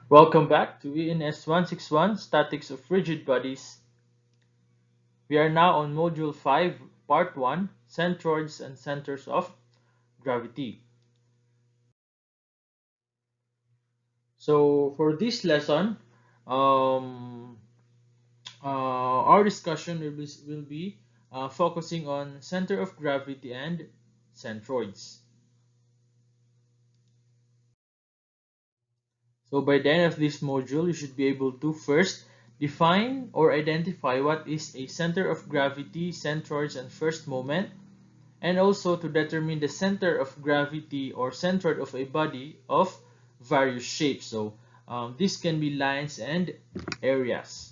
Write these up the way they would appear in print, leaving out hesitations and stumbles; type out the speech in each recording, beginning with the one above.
Welcome back to ENS161 Statics of Rigid Bodies. We are now on Module 5, Part 1, Centroids and Centers of Gravity. So for this lesson, um, our discussion will be focusing on center of gravity and centroids. So by the end of this module, you should be able to first define or identify what is a center of gravity, centroids, and first moment, and also to determine the center of gravity or centroid of a body of various shapes. So this can be lines and areas.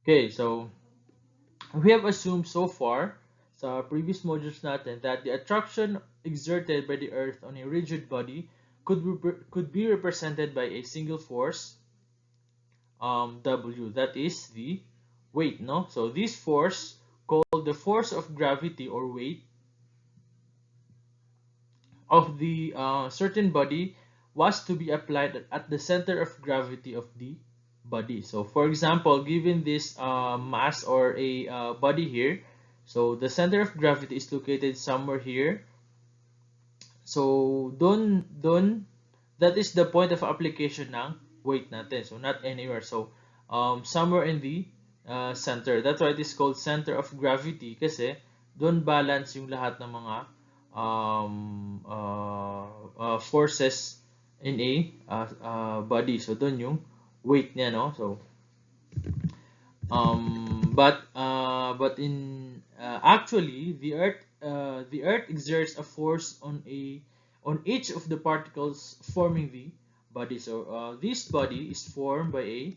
Okay, so we have assumed so far sa previous modules natin that the attraction exerted by the Earth on a rigid body could be represented by a single force, W, that is the weight, no? So this force, called the force of gravity or weight of the certain body, was to be applied at the center of gravity of the body. So for example, given this mass or a body here, so the center of gravity is located somewhere here. So don that is the point of application ng weight natin. So not anywhere. So somewhere in the center. That's why it is called center of gravity kasi doon balance yung lahat ng mga forces in a body. So doon yung weight niya, no? So but in actually the earth exerts a force on each of the particles forming the body. So this body is formed by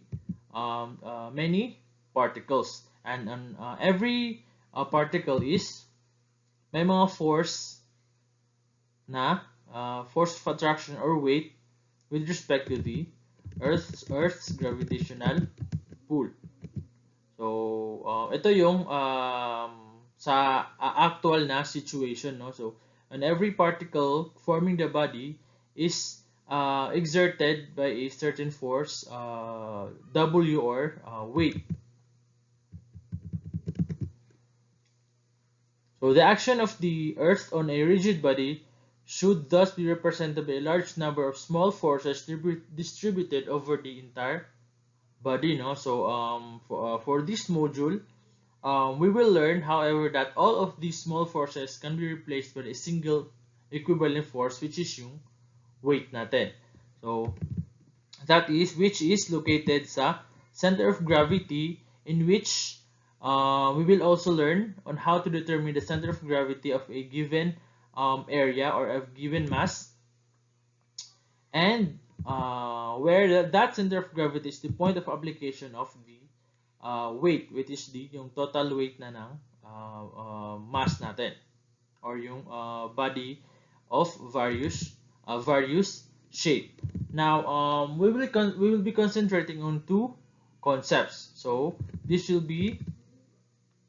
many particles, and every particle is may mga force na force of attraction or weight with respect to the Earth's gravitational pull. So, ito yung sa actual na situation, no? So, and every particle forming the body is exerted by a certain force, W, or weight. So, the action of the Earth on a rigid body should thus be represented by a large number of small forces distributed over the entire body, no? So, for this module, we will learn, however, that all of these small forces can be replaced by a single equivalent force, which is yung weight natin. So, that is, which is located sa center of gravity, in which we will also learn on how to determine the center of gravity of a given area or a given mass, and where that center of gravity is the point of application of the weight, which is yung total weight na ng mass natin, or yung body of various shape. Now we will be concentrating on two concepts. So this will be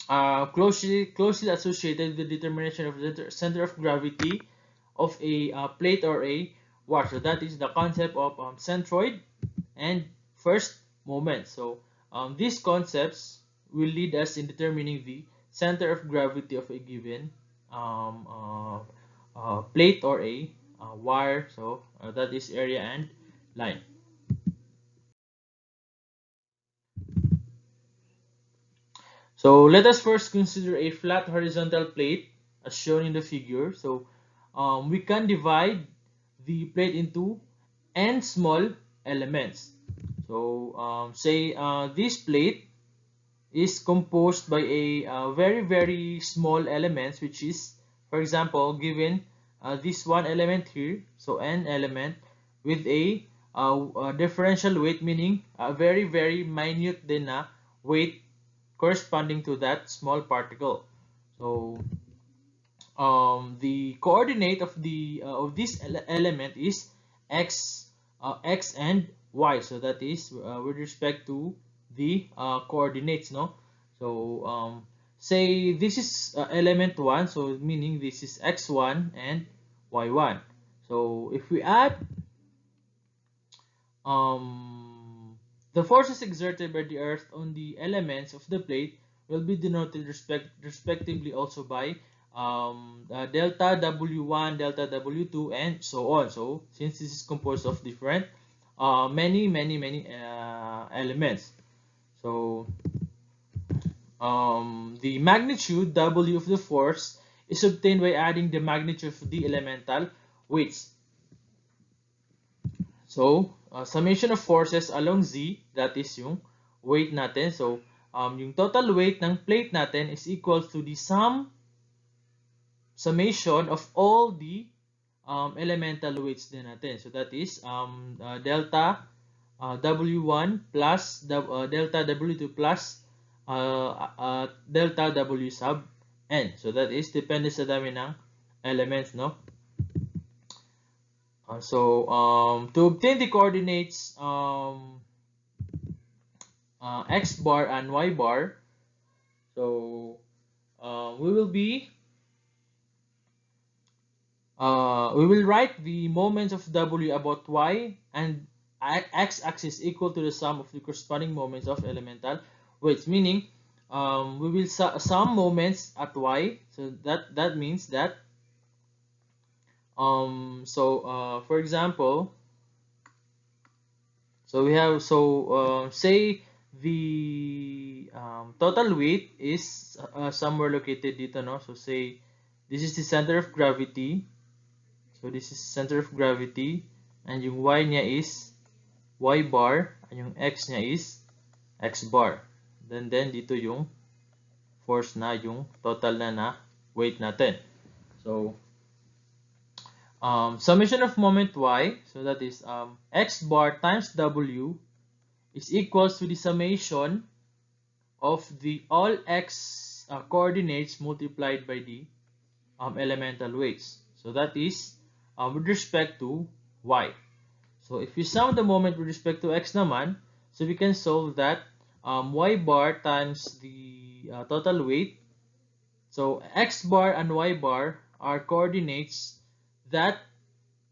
closely associated with the determination of the center of gravity of a plate or a wire. So that is the concept of centroid and first moment. So these concepts will lead us in determining the center of gravity of a given plate or a wire. So that is area and line. So let us first consider a flat horizontal plate as shown in the figure. So we can divide the plate into n small elements. So say this plate is composed by a very small elements, which is, for example, given this one element here, so n element with a differential weight, meaning a very minute din na weight corresponding to that small particle. So the coordinate of this element is x and y. So that is with respect to the coordinates, no? So say this is element 1, so meaning this is x1 and y1. So if we add um, the forces exerted by the Earth on the elements of the plate will be denoted respectively also by delta W1, delta W2, and so on. So since this is composed of different many elements, so the magnitude W of the force is obtained by adding the magnitude of the elemental weights. So, summation of forces along Z, that is yung weight natin. So, yung total weight ng plate natin is equal to the summation of all the elemental weights din natin. So, that is delta W1 plus delta W2 plus delta W sub N. So, that is depende sa dami ng elements, no? To obtain the coordinates x bar and y bar, so we will write the moments of W about y and x axis equal to the sum of the corresponding moments of elemental weights, meaning we will sum moments at y. So that means that for example, so we have say the total weight is somewhere located dito, no? So say this is the center of gravity. So this is center of gravity, and yung y niya is y bar, and yung x niya is x bar. Then dito yung force na, yung total na weight natin. So summation of moment y, so that is x bar times w is equals to the summation of the all x coordinates multiplied by the elemental weights. So that is with respect to y. So if you sum the moment with respect to x naman, so we can solve that y bar times the total weight. So x bar and y bar are coordinates that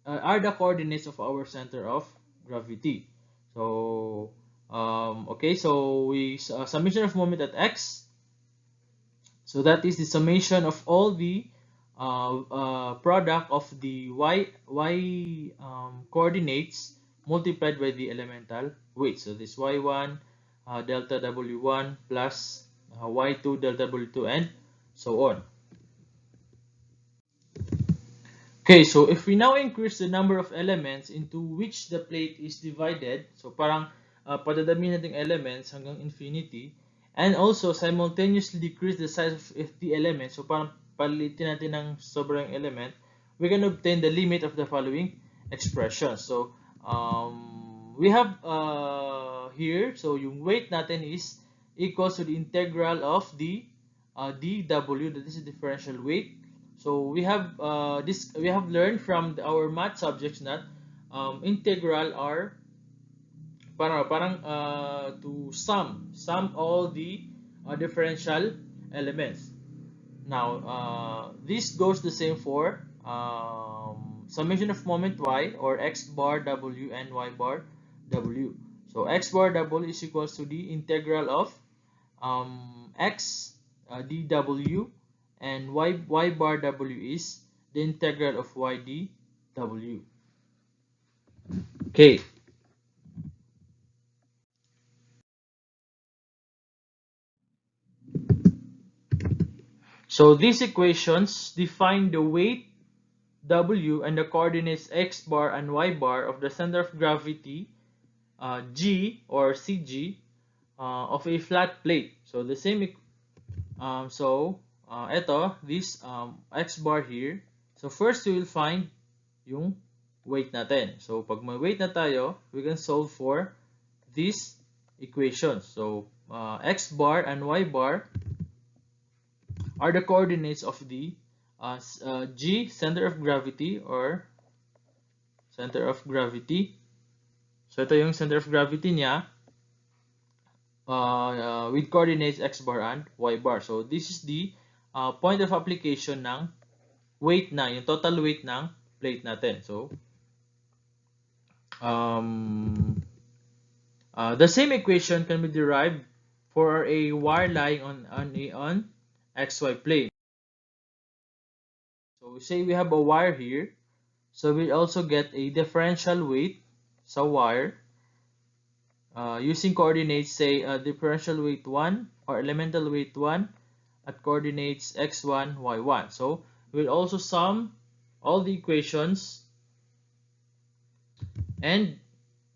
are the coordinates of our center of gravity. So okay, so we summation of moment at x. So that is the summation of all the product of the y coordinates multiplied by the elemental weight. So this y1 delta w1 plus y2 delta w2 and so on. Okay, so if we now increase the number of elements into which the plate is divided, so parang padadami natin elements hanggang infinity, and also simultaneously decrease the size of the element, so parang palitin natin ng sobrang element, we can obtain the limit of the following expression. So we have here, so yung weight natin is equals to the integral of the dw, that is the differential weight. So we have learned from our math subjects that integral are parang to sum all the differential elements. Now this goes the same for summation of moment y, or x bar w and y bar w. So x bar w is equals to the integral of x dw, and y bar w is the integral of y dw. Okay. So these equations define the weight w and the coordinates x bar and y bar of the center of gravity g or cg of a flat plate. So the same ito this x bar here. So first we will find yung weight natin. So pag may weight na tayo, we can solve for these equations. So x bar and y bar are the coordinates of the g, center of gravity, or center of gravity. So ito yung center of gravity niya with coordinates x bar and y bar. So this is the point of application ng weight na, yung total weight ng plate natin. So, the same equation can be derived for a wire lying on xy plane. So, say we have a wire here. So, we also get a differential weight sa wire using coordinates, say differential weight 1 or elemental weight 1 at coordinates x1, y1. So, we'll also sum all the equations and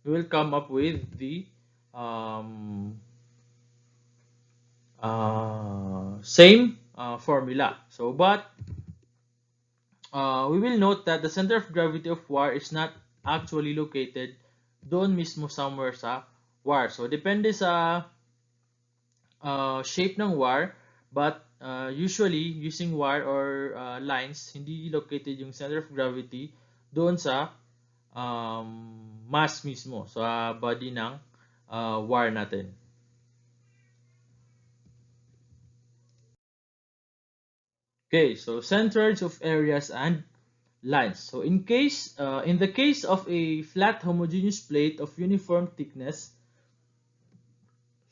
we will come up with the um, same formula. So, but we will note that the center of gravity of wire is not actually located doon mismo somewhere sa wire. So, depende sa shape ng wire, but usually using wire or lines, hindi located yung center of gravity doon sa mass mismo, sa body ng wire natin. Okay, so centroids of areas and lines. So in the case of a flat homogeneous plate of uniform thickness,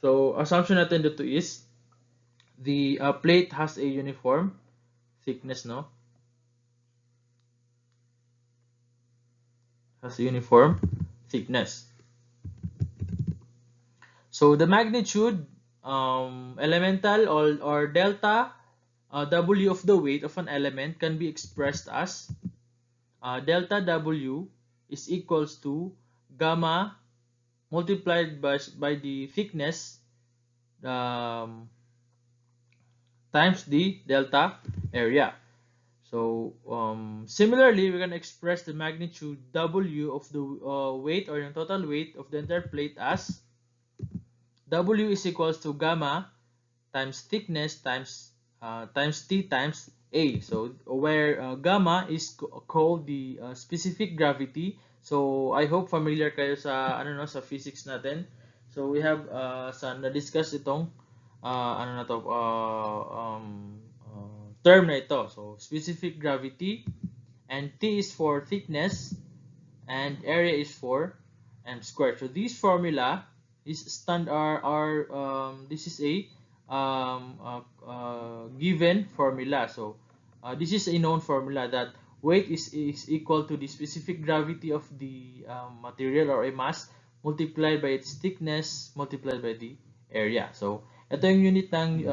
so assumption natin dito is the plate has a uniform thickness, no? Has a uniform thickness. So the magnitude, elemental or delta W of the weight of an element can be expressed as delta W is equals to gamma multiplied by the thickness times the delta area. So similarly, we're going to express the magnitude W of the weight or the total weight of the entire plate as W is equals to gamma times thickness times T times A. So where gamma is called the specific gravity. So I hope familiar kayo sa sa physics natin. So we have na discuss itong term na ito. So specific gravity, and T is for thickness and area is for m squared. So this formula is this is a given formula. So this is a known formula that weight is equal to the specific gravity of the material or a mass multiplied by its thickness multiplied by the area. So ito yung unit ng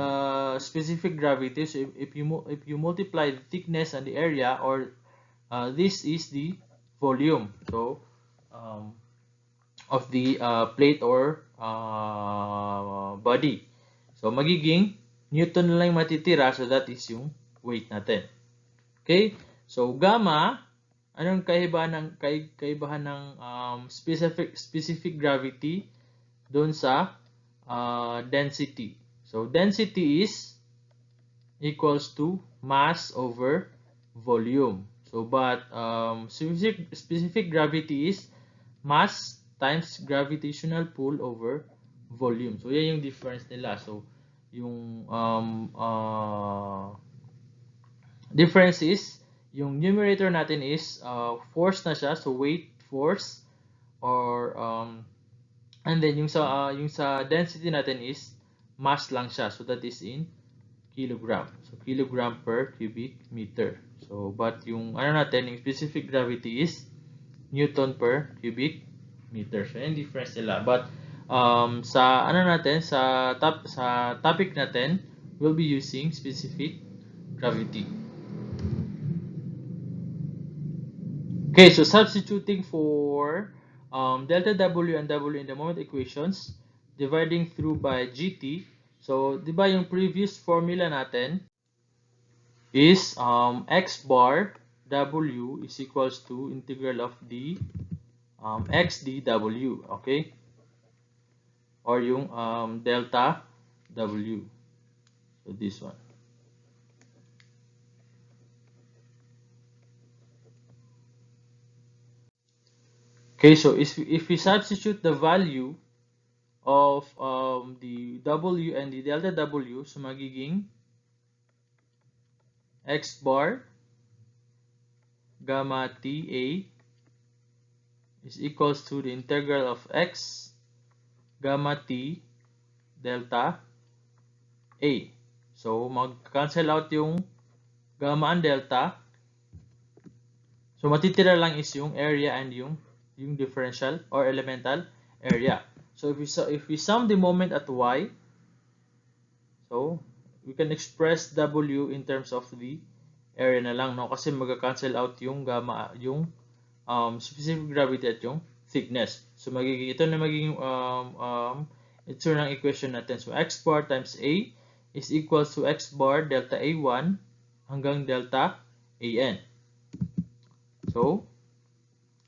specific gravity. So if you multiply the thickness and the area, or this is the volume, so of the plate or body. So magiging Newton na lang matitira, so that is yung weight natin. Okay? So gamma, anong kaibahan ng specific gravity doon sa density. So density is equals to mass over volume. So but specific gravity is mass times gravitational pull over volume. So yan yung difference nila. So yung difference is yung numerator natin is force na siya, so weight force, or and then yung sa density natin is mass lang siya, so that is in kilogram. So kilogram per cubic meter. So but yung natin, yung specific gravity is Newton per cubic meter. So yung difference nila. But sa natin, sa topic natin, we'll be using specific gravity. Okay, so substituting for delta W and W in the moment equations, dividing through by GT. So, di ba yung previous formula natin is x bar W is equals to integral of the x dW, okay? Or yung delta W. So, this one. Okay, so if we substitute the value of the W and the delta W, so magiging x bar gamma TA is equals to the integral of x gamma t delta A. So, mag-cancel out yung gamma and delta. So, matitira lang is yung area and yung differential or elemental area. So, if we sum the moment at y, so, we can express W in terms of the area na lang, no? Kasi mag-cancel out yung gamma, yung specific gravity at yung thickness. So, ito na magiging ito ng equation natin. So, x bar times A is equals to x bar delta A1 hanggang delta AN. So,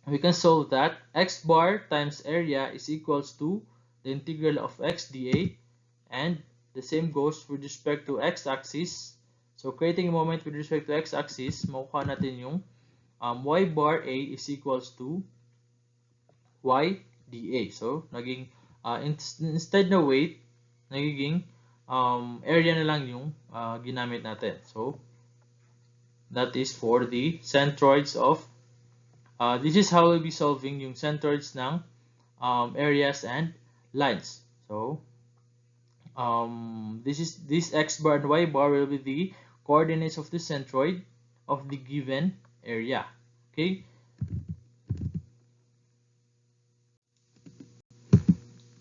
we can solve that. X bar times area is equals to the integral of x dA, and the same goes with respect to x-axis. So, creating a moment with respect to x-axis, makukuha natin yung y bar A is equals to y dA. So, naging instead na weight, nagiging area na lang yung ginamit natin. So, that is for the centroids of this is how we'll be solving yung centroids ng areas and lines. So, this x bar and y bar will be the coordinates of the centroid of the given area. Okay.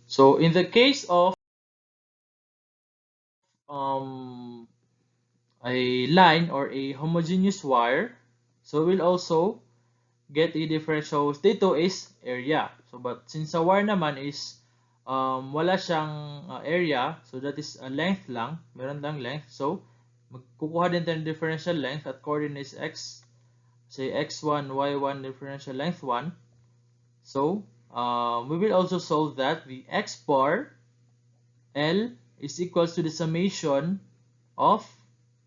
So, in the case of a line or a homogeneous wire, so we'll also get a differential. Dito is area. So, but since a wire naman is wala siyang area, so that is a length lang, meron lang length. So, magkukuha din tayo ng differential length at coordinates x, say x1, y1 differential length 1. So, we will also solve that the x bar L is equals to the summation of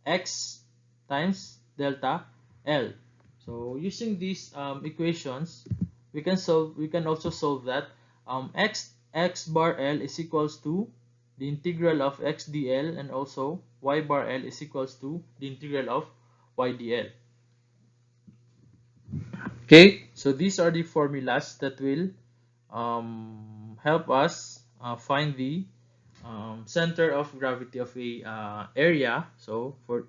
x times delta L. So, using these equations, we can also solve that x bar L is equals to the integral of x dl, and also y bar L is equals to the integral of y dl. Okay, so these are the formulas that will help us find the center of gravity of a area. So for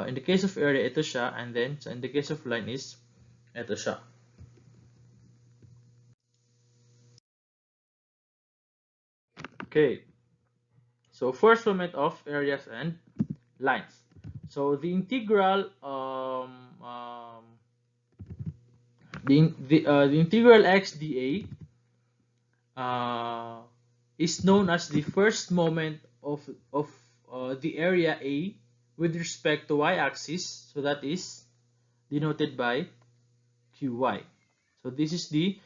in the case of area, ito siya, and then so in the case of line is ito siya. Okay, so first moment of areas and lines. So the integral the integral x dA is known as the first moment of the area A with respect to y-axis. So that is denoted by qy. So this is the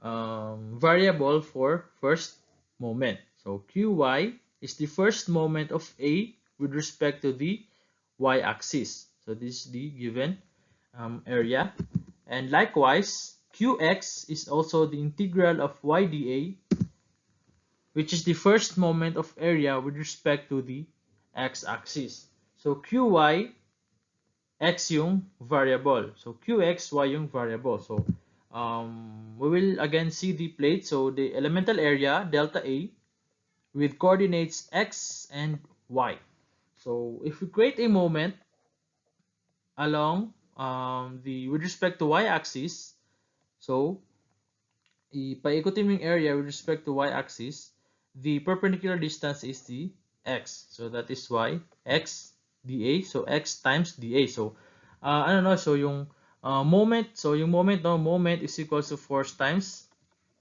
variable for first moment. So qy is the first moment of A with respect to the y-axis. So this is the given area. And likewise, qx is also the integral of y dA, which is the first moment of area with respect to the x-axis. So qy, x yung variable. So qx, y yung variable. So we will again see the plate. So the elemental area, delta A, with coordinates x and y. So if we create a moment along with respect to y-axis, so paikutin mo yung area with respect to y-axis, the perpendicular distance is the x. So that is why x dA. So x times dA. So so yung moment, moment is equals to force times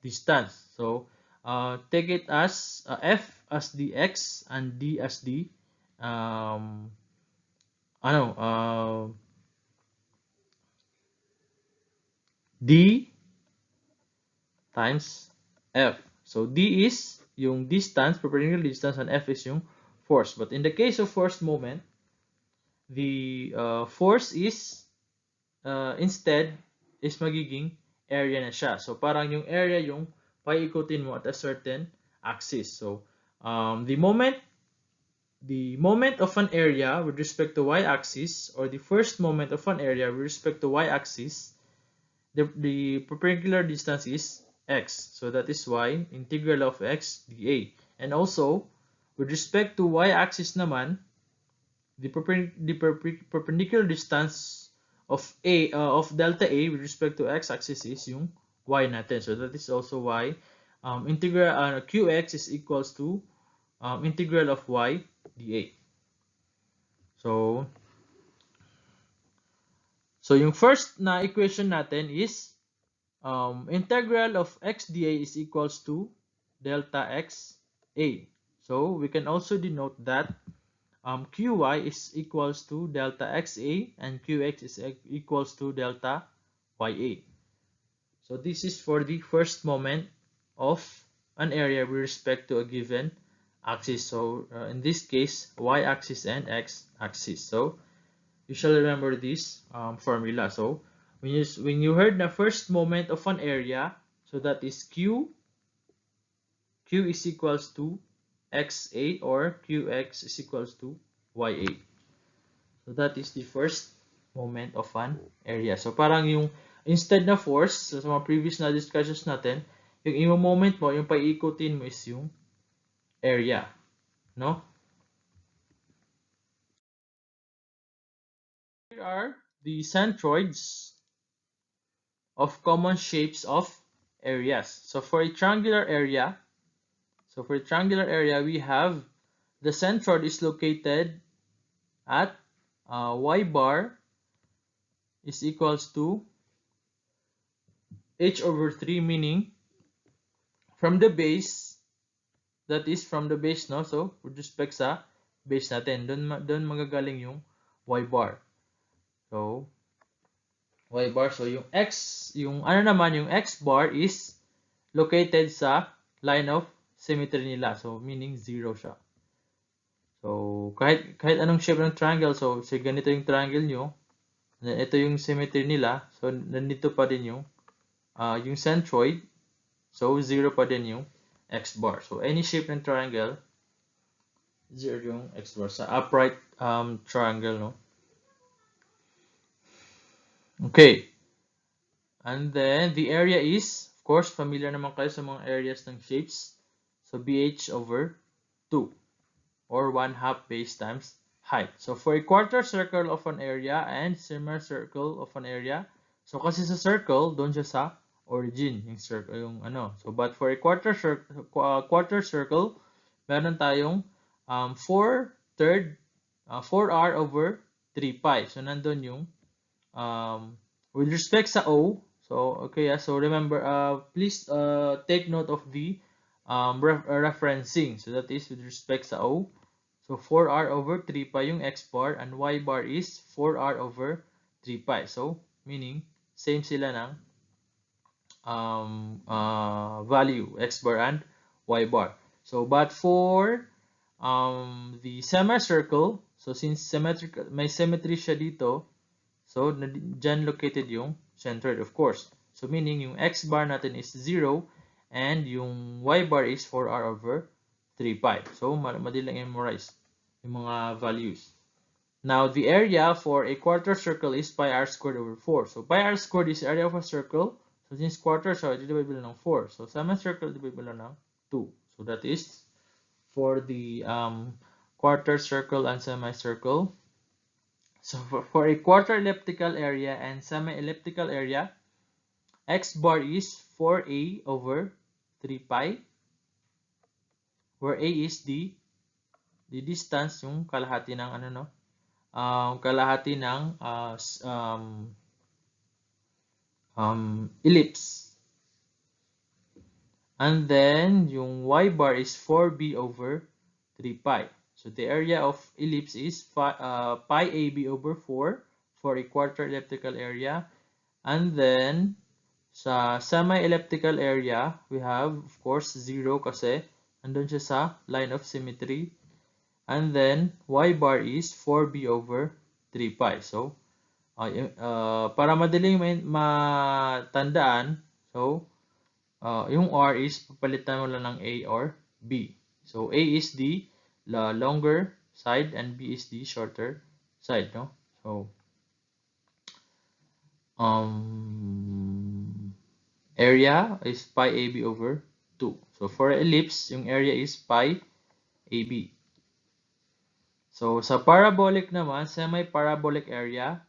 distance. So take it as F as the x and D as the D times F. So D is yung distance, perpendicular distance, and F is yung force. But in the case of first moment, the force is instead is magiging area na siya. So parang yung area yung paikutin mo at a certain axis. So the moment the moment of an area with respect to y-axis, or the first moment of an area with respect to y-axis, the perpendicular distance is x. So that is why integral of x dA. And also, with respect to y-axis naman, the perpendicular distance of delta A with respect to x-axis is yung y natin. So that is also why integral qx is equals to integral of y dA. So yung first na equation natin is integral of x dA is equals to delta x A. So we can also denote that qy is equals to delta xa and qx is equals to delta ya. So this is for the first moment of an area with respect to a given axis. So in this case, y-axis and x-axis. So you shall remember this formula. So when you heard the first moment of an area, so that is q is equals to xa or qx is equals to ya. So that is the first moment of an area. So parang yung instead na force, so sa mga previous na discussions natin, yung i-moment mo, yung paiikutin mo is yung area. No? Here are the centroids of common shapes of areas. So for a triangular area, we have the centroid is located at y bar is equals to h over 3, meaning from the base, that is from the base, no? So with respect sa base natin, doon magagaling yung y bar. So y bar, so yung x bar is located sa line of symmetry nila. So meaning 0 siya. So kahit anong shape ng triangle, so ganito yung triangle nyo, then ito yung symmetry nila, so nandito pa din yung centroid, so 0 pa din yung x bar. So any shape ng triangle, 0 yung x bar sa upright triangle, no? Okay. And then the area is, of course, familiar naman kayo sa mga areas ng shapes. So BH over 2 or 1/2 base times height. So for a quarter circle of an area and semicircle of an area, so kasi sa circle, doon siya sa origin, yung circle, yung ano. So but for a quarter circle, meron tayong 4r over 3 pi. So nandun yung with respect sa O. So okay, so remember, please take note of the referencing. So that is with respect sa O. So 4r over 3 pi yung x bar and y bar is 4r over 3 pi. So meaning same sila ng value, x bar and y bar. So but for the semicircle, so since may symmetry siya dito, so dyan located yung centroid, of course. So meaning yung x bar natin is 0 and yung y bar is 4r over 3 pi. So madali lang memorize yung mga values. Now the area for a quarter circle is pi r squared over 4. So pi r squared is area of a circle. So since quarter, so divisible ng 4. So semicircle divisible ng 2. So that is for the quarter circle and semicircle. So for a quarter elliptical area and semi-elliptical area, x bar is 4a over 3 pi, where a is the distance, yung kalahati ng kalahati ng ellipse. And then yung y bar is 4b over 3 pi. So the area of ellipse is pi AB over 4 for a quarter elliptical area. And then sa semi-elliptical area, we have, of course, 0 kasi andun siya sa line of symmetry. And then y bar is 4b over 3 pi. So para madaling matandaan, so yung r is papalitan mo lang ng a or b. So a is the longer side and B is the shorter side, no? So area is pi AB over 2. So for ellipse, yung area is pi AB. So sa parabolic naman, semi-parabolic area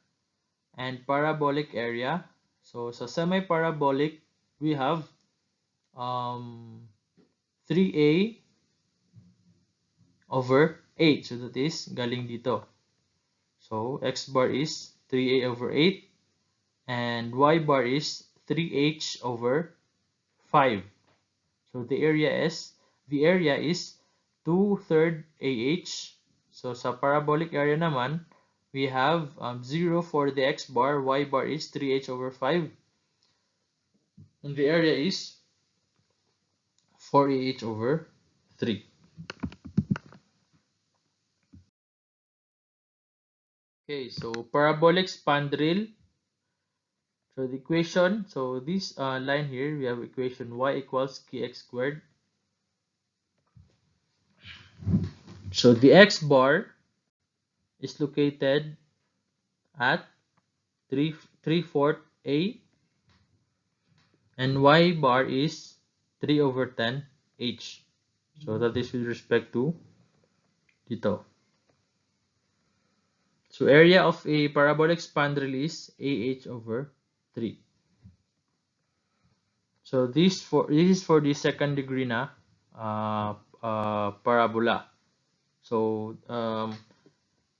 and parabolic area. So sa semi-parabolic, we have 3a over 8. So that is galing dito. So x bar is 3a over 8 and y bar is 3h over 5. So the area is 2/3 AH. So sa parabolic area naman, we have 0 for the x bar, y bar is 3h over 5, and the area is 4ah over 3. Okay, so parabolic spandrel. So the equation, so this line here, we have equation y equals kx squared. So the x bar is located at 3/4 a and y bar is 3 over 10 h. So that is with respect to dito. So area of a parabolic spandrel is ah over 3. So this is for the second degree na parabola. So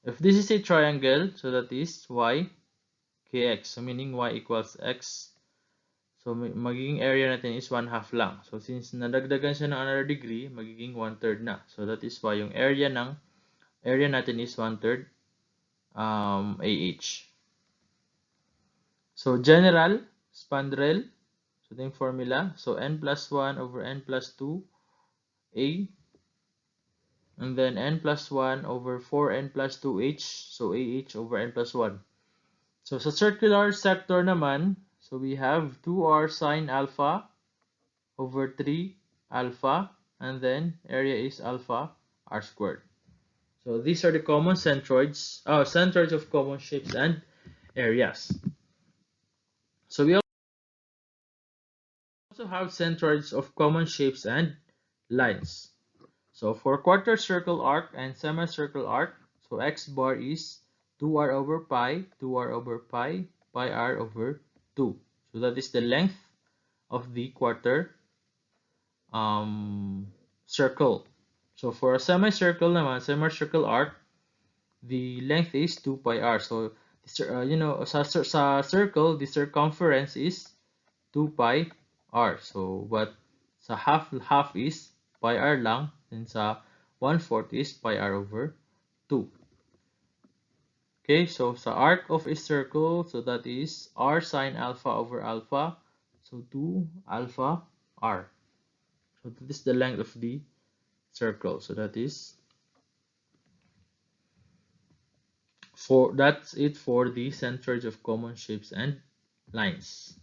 if this is a triangle, so that is y kx. So meaning y equals x. So magiging area natin is 1/2 lang. So since nadagdagan siya ng another degree, magiging 1/3 na. So that is why yung area natin is 1/3 AH. So general spandrel, so ito yung formula. So n plus 1 over n plus 2 A, and then n plus 1 over 4n plus 2h, so AH over n plus 1. So sa circular sector naman, so we have 2r sine alpha over 3 alpha, and then area is alpha r squared. So these are the common centroids, centroids of common shapes and areas. So we also have centroids of common shapes and lines. So for quarter circle arc and semicircle arc, so x bar is 2r over pi, 2r over pi, pi r over 2. So that is the length of the quarter circle. So for a semicircle naman, semicircle arc, the length is 2 pi r. So sa circle, the circumference is 2 pi r. So but sa half is pi r lang, and sa 1/4 is pi r over 2. Okay, so sa arc of a circle, so that is r sine alpha over alpha, so 2 alpha r. So that is the length of the circle. So that's it for the centroids of common shapes and lines.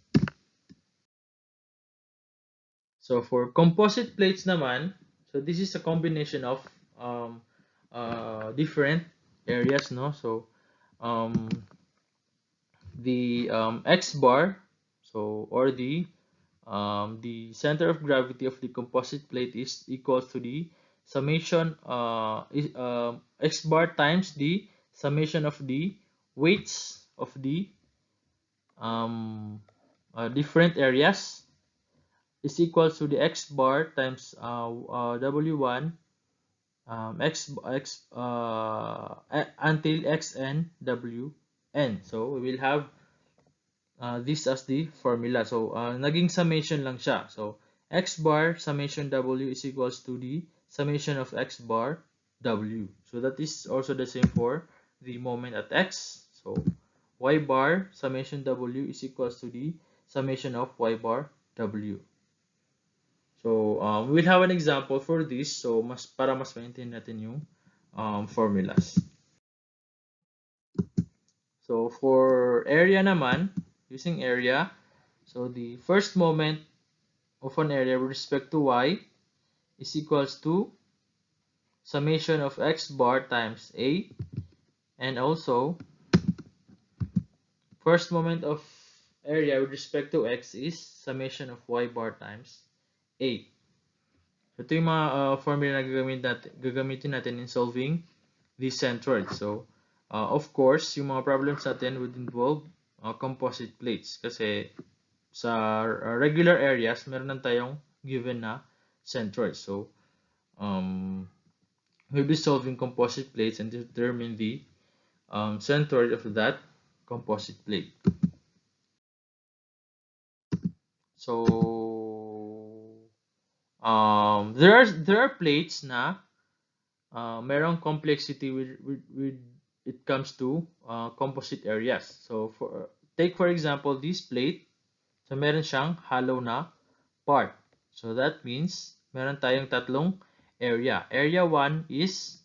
So for composite plates naman, so this is a combination of different areas, no? So the x bar, so or the center of gravity of the composite plate is equal to the summation x bar times the summation of the weights of the different areas is equal to the x bar times w1 until xn wn. So we will have this as the formula. So naging summation lang siya. So x bar summation w is equals to the summation of x bar w. So that is also the same for the moment at x. So y bar summation w is equals to the summation of y bar w. So we'll have an example for this, so para mas maintindihan natin yung formulas. So for area naman, using area, so the first moment of an area with respect to y is equals to summation of x bar times A, and also first moment of area with respect to x is summation of y bar times A. So, ito yung mga formula na gagamitin natin in solving these centroids. So, of course, yung mga problems natin would involve composite plates kasi sa regular areas, meron lang tayong given na centroid. So, we'll be solving composite plates and determine the centroid of that composite plate. So, there are plates na merong complexity with it comes to composite areas. So, take for example this plate. So, meron siyang hollow na part. So, that means meron tayong tatlong area. Area 1 is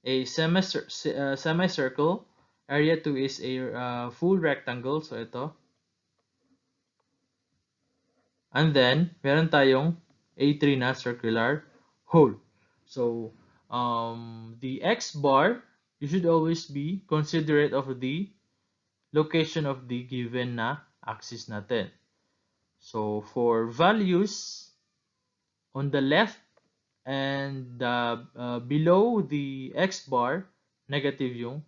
a semicircle. Area 2 is a full rectangle. So, ito. And then, meron tayong A3 na circular hole. So, the X bar, you should always be considerate of the location of the given na axis natin. So, for values on the left and below the X bar, negative yung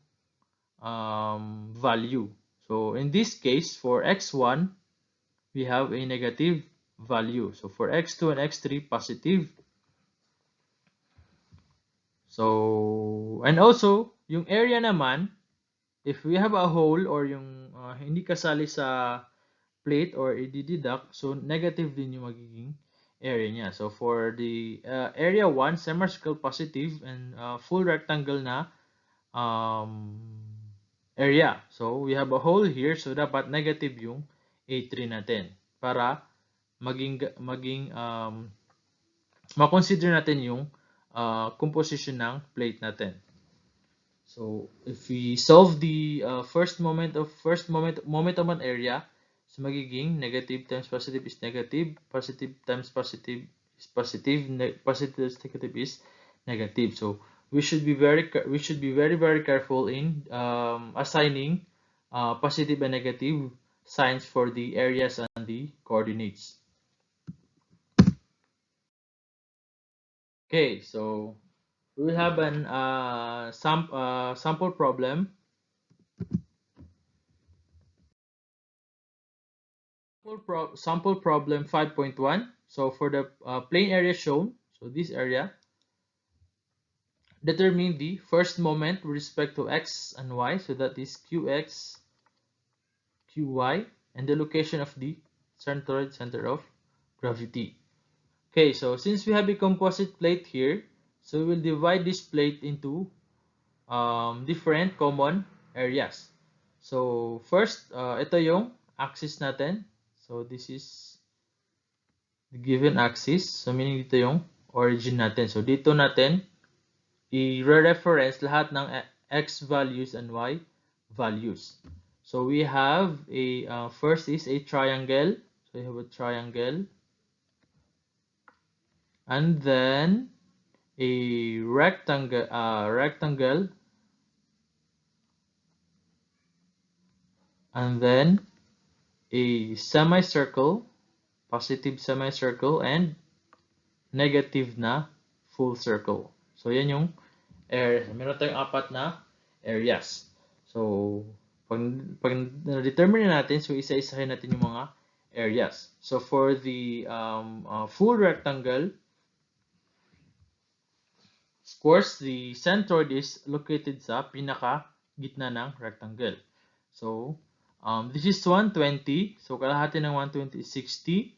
value. So, in this case, for X1, we have a negative value. So, for X2 and X3, positive. So, and also, yung area naman, if we have a hole or yung hindi kasali sa plate or i-deduct, so negative din yung magiging area niya. So, for the area 1, semicircle positive and full rectangle na area. So, we have a hole here, so dapat negative yung A3 natin para makonsider natin yung composition ng plate natin. So, if we solve the first moment of area, so magiging negative times positive is negative, positive times positive is positive, positive times negative is negative. So, we should be very very careful in assigning positive and negative signs for the areas and the coordinates. Okay, so we will have an sample problem. Sample problem 5.1. So for the plane area shown, so this area, determine the first moment with respect to x and y. So that is qx, qy, and the location of the centroid center of gravity. Okay, so since we have a composite plate here, so we will divide this plate into different common areas. So first, ito yung axis natin. So this is the given axis. So meaning dito yung origin natin. So dito natin i-reference lahat ng x values and y values. So we have a first is a triangle. So we have a triangle. And then a rectangle, and then a semicircle, positive semicircle, and negative na full circle. So, yan yung area. Meron tayong apat na areas. So, pag na-determine natin, so isa-isahin natin yung mga areas. So, for the full rectangle, of course, the centroid is located sa pinaka-gitna ng rectangle. So, this is 120. So, kalahati ng 120 is 60.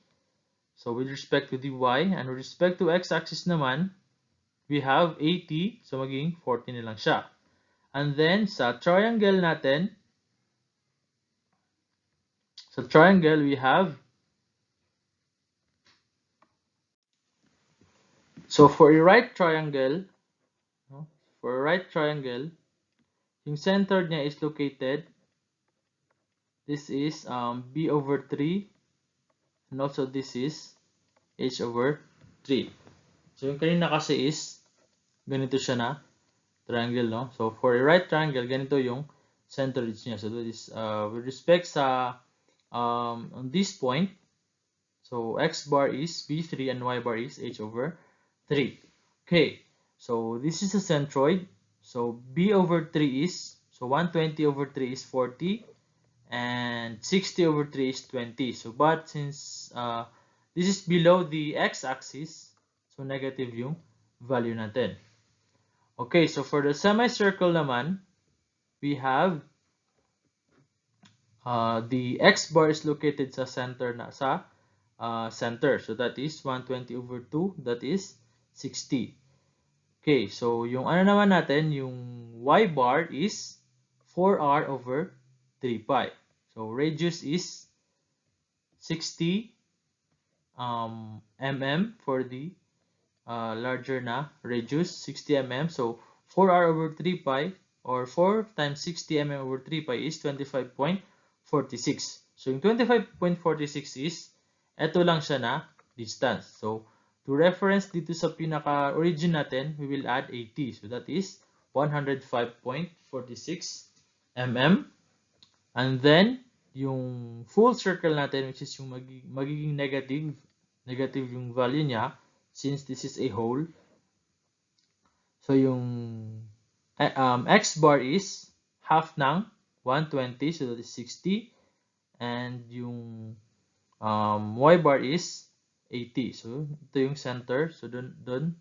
So, with respect to the y, and with respect to x-axis naman, we have 80. So, magiging 40 na lang siya. And then, sa triangle natin, we have, so for a right triangle, yung center niya is located, this is b over 3, and also this is h over 3. So, yung kanina kasi is ganito siya na triangle, no? So, for a right triangle, ganito yung centroids niya. So, that is, with respect sa, on this point, so x bar is b3 and y bar is h over 3. Okay, so this is a centroid. So, b over 3 is, so 120 over 3 is 40, and 60 over 3 is 20. So, but since this is below the x-axis, so negative yung value natin. Okay, so for the semicircle naman, we have the x bar is located sa center na sa center. So that is 120 over 2, that is 60. Okay, so yung ano naman natin, yung y bar is 4r over 3 pi. So radius is 60 mm for the larger na radius, 60 mm. So 4r over 3 pi, or 4 times 60 mm over 3 pi is 25.46. So yung 25.46 is, eto lang siya na distance. So to reference dito sa pinaka-origin natin, we will add 80. So that is 105.46 mm. And then, yung full circle natin, which is yung magiging negative yung value niya, since this is a hole. So, yung x bar is half ng 120, so that is 60. And yung y bar is 80. So, ito yung center. So, dun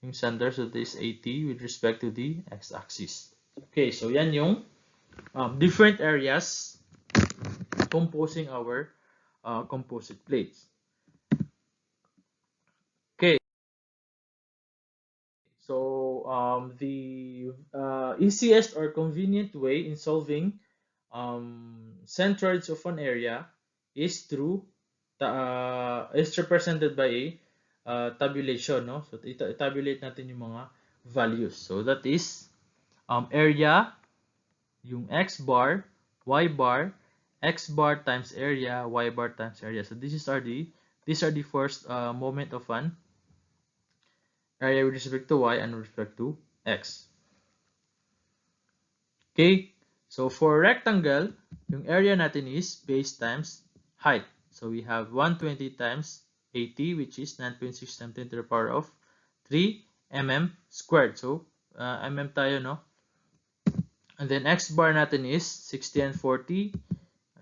yung center. So, this is 80 with respect to the x-axis. Okay, so yan yung different areas composing our composite plates. Okay, so the easiest or convenient way in solving centroids of an area is through is represented by a tabulation, no? So tabulate natin yung mga values. So that is area, yung x bar, y bar, x bar times area, y bar times area. So these are the first moment of an area with respect to y and with respect to x. Okay, so for rectangle, yung area natin is base times height. So we have 120 times 80, which is 9.6 times 10 to the power of 3 mm squared. So mm tayo, no? And then x bar natin is 60 and 40.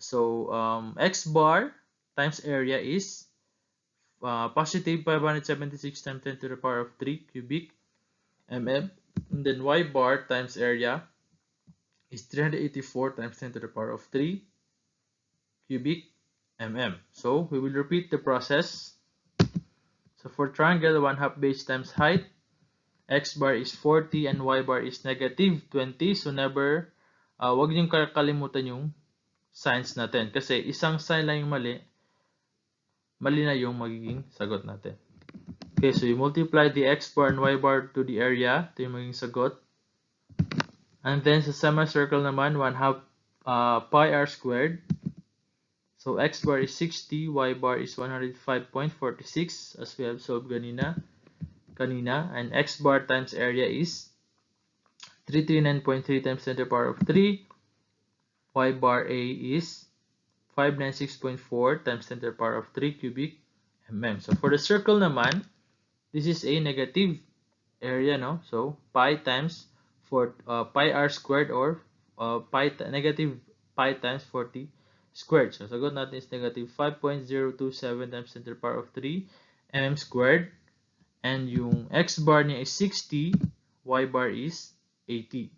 So x bar times area is positive 576 times 10 to the power of 3 cubic mm. And then y bar times area is 384 times 10 to the power of 3 cubic mm. So we will repeat the process. So for triangle, 1/2 base times height, x bar is 40 and y bar is negative 20. So never, wag niyong kakalimutan yung signs natin. Kasi isang sign lang yung mali na yung magiging sagot natin. Okay, so you multiply the x bar and y bar to the area. Ito yung magiging sagot. And then sa semicircle naman, 1/2 pi r squared. So x bar is 60, y bar is 105.46 as we have solved kanina. And x bar times area is 339.3 times 10 to the power of 3. Y bar A is 596.4 times 10 to the power of 3 cubic mm. So for the circle naman, this is a negative area, no? So pi times pi r squared, or negative pi times 40 squared. So sagot natin is negative 5.027 times 10 to the power of 3 mm squared. And yung x bar niya is 60, y bar is 80.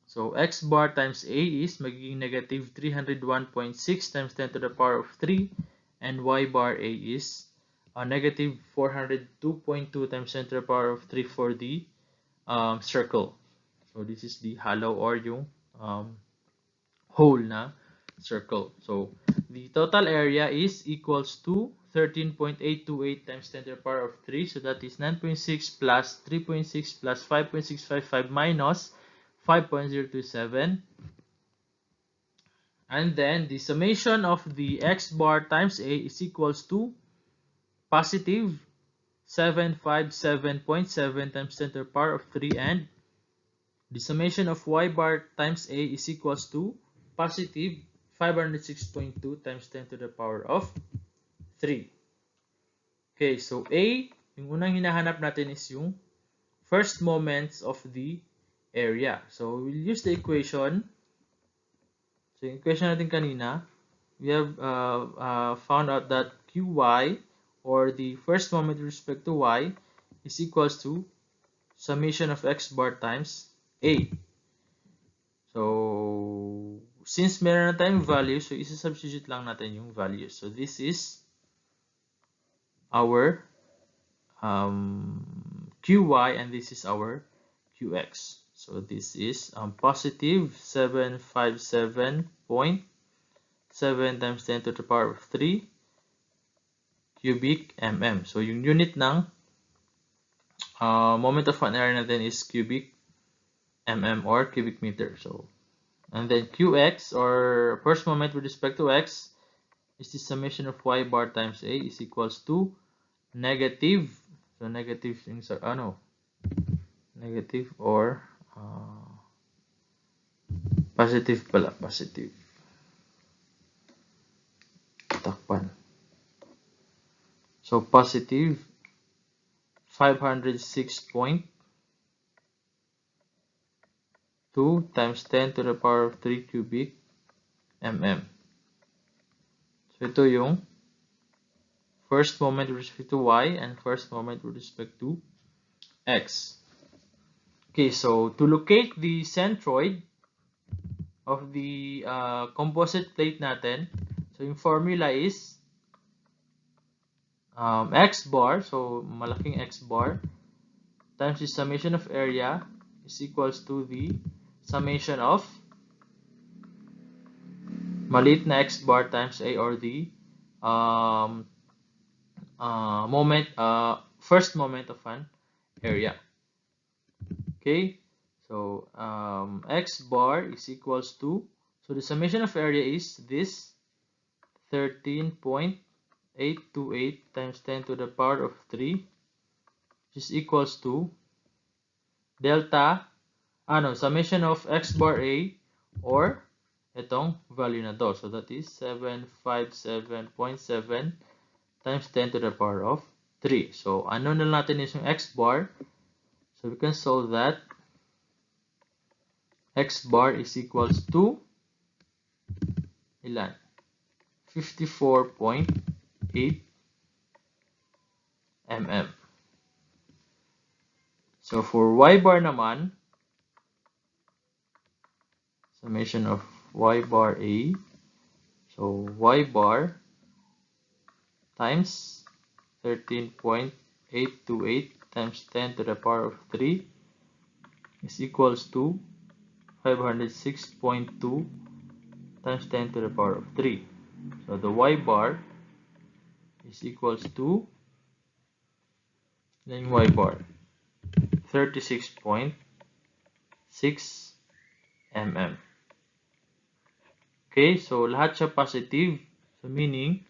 So x bar times a is magiging negative 301.6 times 10 to the power of 3, and y bar a is negative 402.2 times 10 to the power of 3 for the circle. So this is the hollow, or yung whole na circle. So the total area is equals to 13.828 times 10 to the power of 3. So that is 9.6 plus 3.6 plus 5.655 minus 5.027. And then the summation of the x bar times a is equals to positive 757.7 times 10 to the power of 3, and the summation of y bar times a is equals to positive 506.2 times 10 to the power of 3. Okay, so a, yung unang hinahanap natin is yung first moments of the area. So we'll use the equation. So yung equation natin kanina, we have found out that qy, or the first moment with respect to y, is equals to summation of x bar times a. So since meron na tayong value, so isa-substitute lang natin yung value. So this is our qy, and this is our qx. So this is positive 757.7 times 10 to the power of 3 cubic mm. So yung unit ng moment of an area natin is cubic mm or cubic meter. So, and then qx, or first moment with respect to x, is the summation of y bar times a is equals to negative. So negative things are negative or positive pala, positive. Takpan. So positive 506.2 times 10 to the power of 3 cubic mm. So ito yung first moment with respect to y and first moment with respect to x. Okay, so to locate the centroid of the composite plate natin, so yung formula is x bar, so malaking x bar, times the summation of area is equals to the summation of maliit na x bar times a, or the first moment of an area. Okay, so x bar is equals to, so the summation of area is this 13.828 times 10 to the power of 3, which is equals to delta, summation of x bar a, or itong value na to. So that is 757.7 times 10 to the power of 3. So ano na natin is yung x bar. So we can solve that. X bar is equals to ilan? 54.8 mm. So for y bar naman, summation of y bar a, so y bar times 13.828 times 10 to the power of 3 is equals to 506.2 times 10 to the power of 3. So the y bar is equals to then y bar 36.6 mm. Okay, so lahat siya positive. So meaning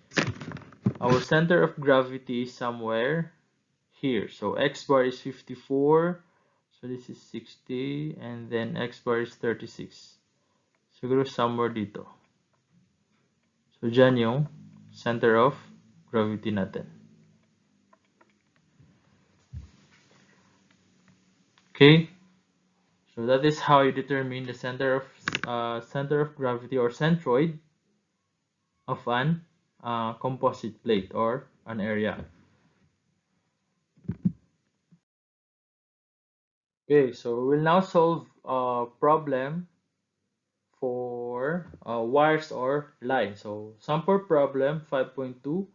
our center of gravity is somewhere here. So x bar is 54. So this is 60, and then x bar is 36. Siguro somewhere dito. So dyan yung center of gravity natin. Okay, so that is how you determine the center of gravity, or centroid, of an composite plate or an area. Okay, so we'll now solve a problem for wires or lines. So sample problem 5.2.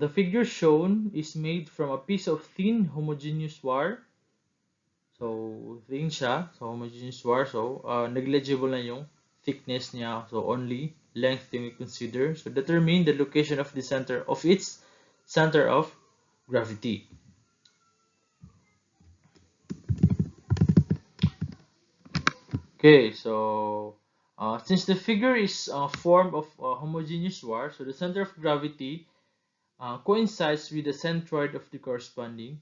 The figure shown is made from a piece of thin homogeneous wire. So thin siya, so homogeneous wire. So negligible na yung thickness niya. So only length yung we consider. So determine the location of the center of its center of gravity. Okay, so since the figure is formed of homogeneous wire, so the center of gravity coincides with the centroid of the corresponding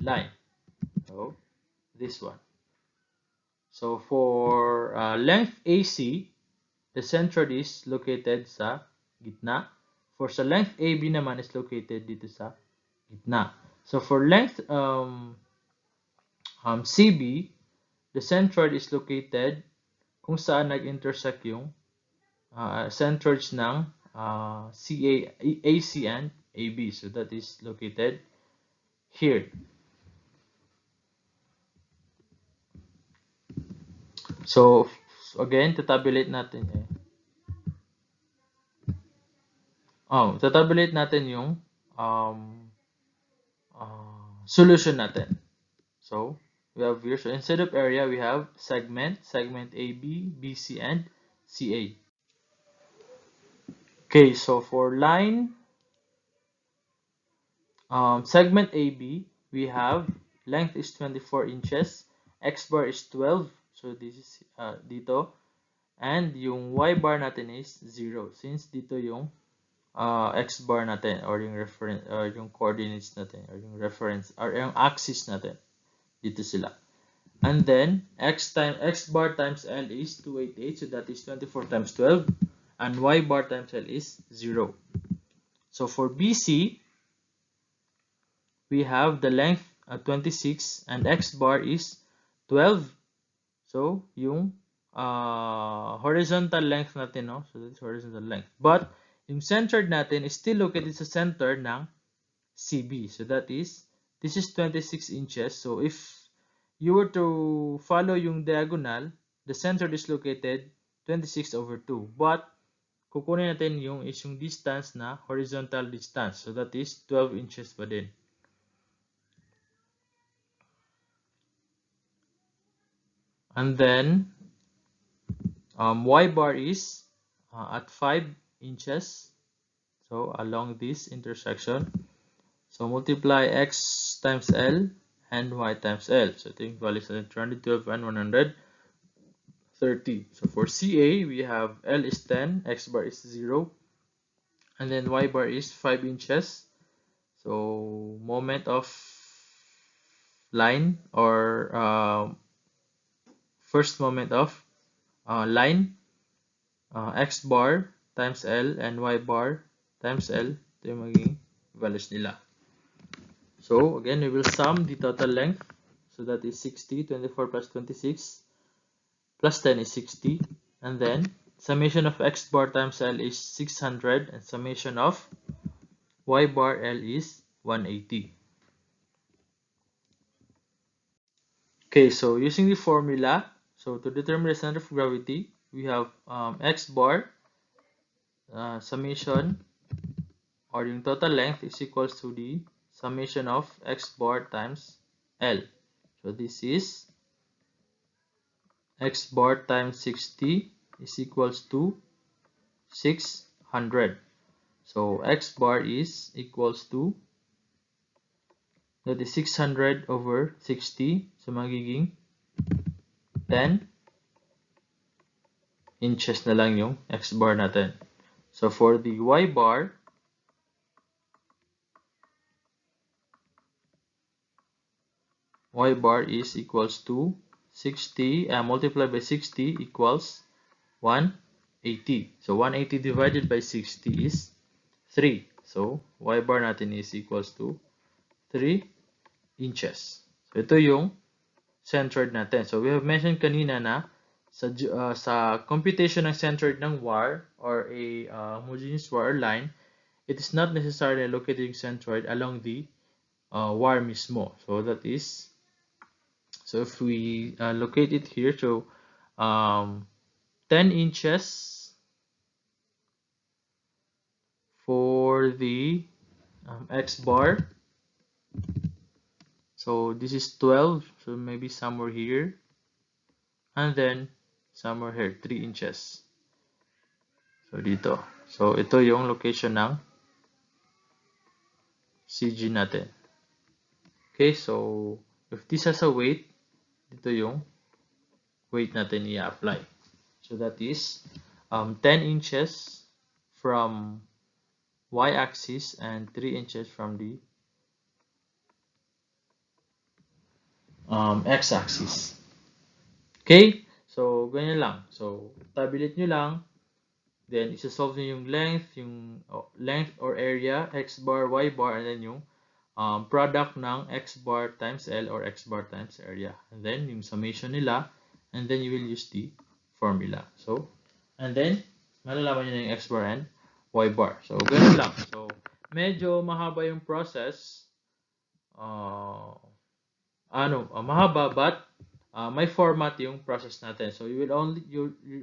line. So this one. So for length AC, the centroid is located sa gitna. For sa length AB naman is located dito sa gitna. So for length CB, the centroid is located kung saan nag-intersect yung centroids ng AC and AB. So that is located here. So again, tatabulate natin tatabulate natin yung solution natin. So we have here, so instead of area, we have segment AB, BC, and CA. Okay, so for line segment AB, we have length is 24 inches, X bar is 12, so this is dito, and yung Y bar natin is 0, since dito yung X bar natin, or yung reference, or yung coordinates natin, or yung reference, or yung axis natin, dito sila. And then X bar times L is 288, so that is 24 times 12, and Y bar times L is 0. So for BC, we have the length 26 and X bar is 12. So yung horizontal length natin, no? So that's horizontal length. But yung centered natin is still located sa center ng CB. So that is, this is 26 inches. So if you were to follow yung diagonal, the center is located 26/2. But kukunin natin yung distance na horizontal distance. So that is 12 inches pa din. And then Y bar is at 5 inches. So along this intersection. So multiply X times L and Y times L. So ito yung values natin, 212 and 130. So for CA, we have L is 10, X bar is 0, and then Y bar is 5 inches. So moment of line, or first moment of line, X bar times L and Y bar times L. Ito yung magiging values nila. So again, we will sum the total length. So that is 60, 24 plus 26 plus 10 is 60. And then summation of X bar times L is 600, and summation of Y bar L is 180. Okay, so using the formula, so to determine the center of gravity, we have X bar summation, or yung total length, is equals to the summation of X bar times L. So this is X bar times 60 is equals to 600. So X bar is equals to, that is 600 over 60. So magiging 10 inches na lang yung X bar natin. So for the Y bar, is equals to 60 multiplied by 60 equals 180. So 180 divided by 60 is 3. So Y bar natin is equals to 3 inches. So ito yung centroid natin. So we have mentioned kanina na sa computation ng centroid ng wire, or a homogeneous wire line, it is not necessarily located yung centroid along the wire mismo. So that is, so if we locate it here, so 10 inches for the X bar. So this is 12, so maybe somewhere here, and then somewhere here, 3 inches. So dito. So ito yung location ng CG natin. Okay, so if this has a weight, dito yung weight natin i-apply. So that is 10 inches from y-axis and 3 inches from the x-axis. Okay? So, ganyan lang. So, tabulate nyo lang. Then, isa-solve nyo yung length or area, x bar, y bar, and then yung product ng x bar times L or x bar times area. And then, yung summation nila, and then you will use the formula. So, and then, malalaman nyo na yung x bar and y bar. So, ganun lang. So, medyo mahaba yung process. Mahaba, but may format yung process natin. So, you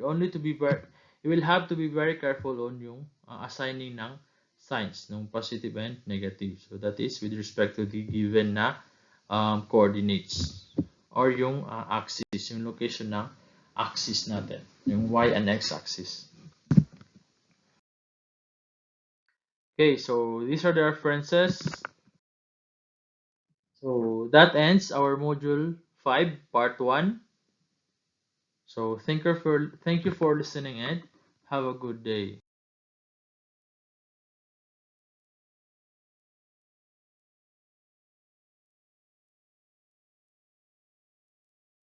only to be very, you will have to be very careful on yung assigning ng signs, ng positive and negative. So, that is with respect to the given na coordinates or yung axis, yung location ng axis natin, yung y and x axis. Okay, so these are the references. So that ends our module 5, part 1. So thank you for listening and have a good day.